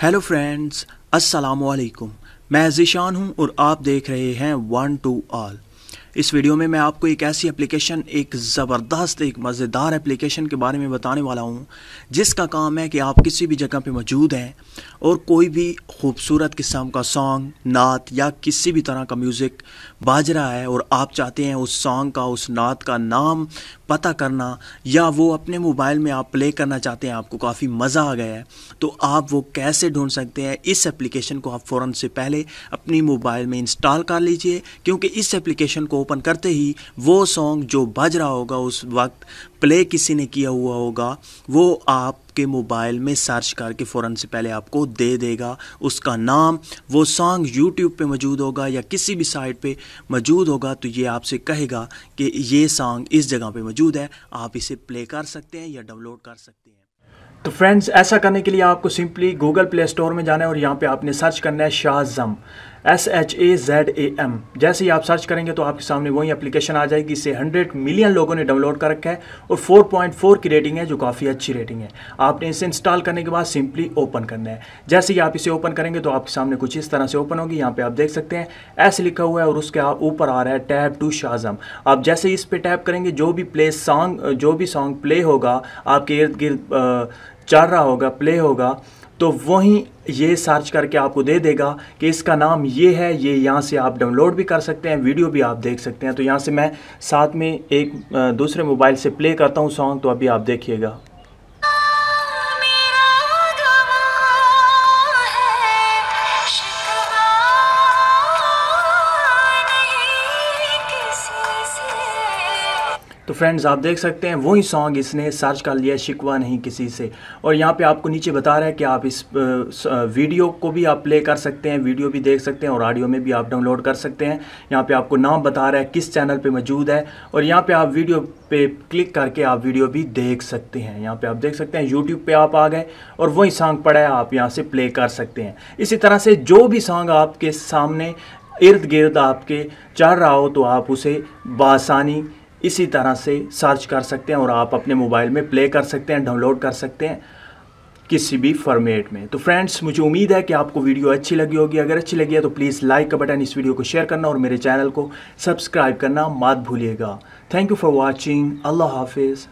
Hello friends, अस्सलामुअलैकुम। मैं ज़ीशान हूं और आप देख रहे हैं वन टू ऑल। इस वीडियो में मैं आपको एक ऐसी एप्लीकेशन, एक ज़बरदस्त, एक मज़ेदार एप्लीकेशन के बारे में बताने वाला हूं, जिसका काम है कि आप किसी भी जगह पे मौजूद हैं और कोई भी खूबसूरत किस्म का सॉन्ग, नात या किसी भी तरह का म्यूज़िक बाज रहा है और आप चाहते हैं उस सॉन्ग का, उस नात का नाम पता करना, या वो अपने मोबाइल में आप प्ले करना चाहते हैं, आपको काफ़ी मज़ा आ गया है, तो आप वो कैसे ढूंढ सकते हैं। इस एप्लीकेशन को आप फ़ौरन से पहले अपनी मोबाइल में इंस्टॉल कर लीजिए, क्योंकि इस एप्लीकेशन को ओपन करते ही वो सॉन्ग जो बज रहा होगा, उस वक्त प्ले किसी ने किया हुआ होगा, वो आपके मोबाइल में सर्च करके फ़ौरन से पहले आपको दे देगा उसका नाम। वो सॉन्ग यूट्यूब पे मौजूद होगा या किसी भी साइट पे मौजूद होगा, तो ये आपसे कहेगा कि ये सॉन्ग इस जगह पे मौजूद है, आप इसे प्ले कर सकते हैं या डाउनलोड कर सकते हैं। तो फ्रेंड्स, ऐसा करने के लिए आपको सिंपली गूगल प्ले स्टोर में जाना है और यहाँ पे आपने सर्च करना है शाज़म, SHAZAM। जैसे ही आप सर्च करेंगे तो आपके सामने वही एप्लीकेशन आ जाएगी। इसे 100 मिलियन लोगों ने डाउनलोड कर रखा है और 4.4 की रेटिंग है, जो काफ़ी अच्छी रेटिंग है। आपने इसे इंस्टॉल करने के बाद सिंपली ओपन करना है। जैसे ही आप इसे ओपन करेंगे तो आपके सामने कुछ इस तरह से ओपन होगी। यहाँ पे आप देख सकते हैं ऐसे लिखा हुआ है और उसके ऊपर आ रहा है टैब टू शाज़म। आप जैसे ही इस पर टैप करेंगे, जो भी सॉन्ग प्ले होगा, आपके इर्द गिर्द चल रहा होगा, प्ले होगा, तो वहीं ये सर्च करके आपको दे देगा कि इसका नाम ये है। ये यहाँ से आप डाउनलोड भी कर सकते हैं, वीडियो भी आप देख सकते हैं। तो यहाँ से मैं साथ में एक दूसरे मोबाइल से प्ले करता हूँ सॉन्ग, तो अभी आप देखिएगा। तो फ्रेंड्स, आप देख सकते हैं वही सॉन्ग इसने सर्च कर लिया, शिकवा नहीं किसी से। और यहाँ पे आपको नीचे बता रहा है कि आप इस वीडियो को भी आप प्ले कर सकते हैं, वीडियो भी देख सकते हैं और ऑडियो में भी आप डाउनलोड कर सकते हैं। यहाँ पे आपको नाम बता रहा है किस चैनल पे मौजूद है और यहाँ पे आप वीडियो पे क्लिक करके आप वीडियो भी देख सकते हैं। यहाँ पे आप देख सकते हैं यूट्यूब पे आप आ गए और वही सॉन्ग पड़ा है, आप यहाँ से प्ले कर सकते हैं। इसी तरह से जो भी सॉन्ग आपके सामने इर्द गिर्द आपके चल रहा हो, तो आप उसे बआसानी इसी तरह से सर्च कर सकते हैं और आप अपने मोबाइल में प्ले कर सकते हैं, डाउनलोड कर सकते हैं किसी भी फॉर्मेट में। तो फ्रेंड्स, मुझे उम्मीद है कि आपको वीडियो अच्छी लगी होगी। अगर अच्छी लगी है तो प्लीज़ लाइक का बटन, इस वीडियो को शेयर करना और मेरे चैनल को सब्सक्राइब करना मत भूलिएगा। Thank you for watching. अल्लाह हाफिज़।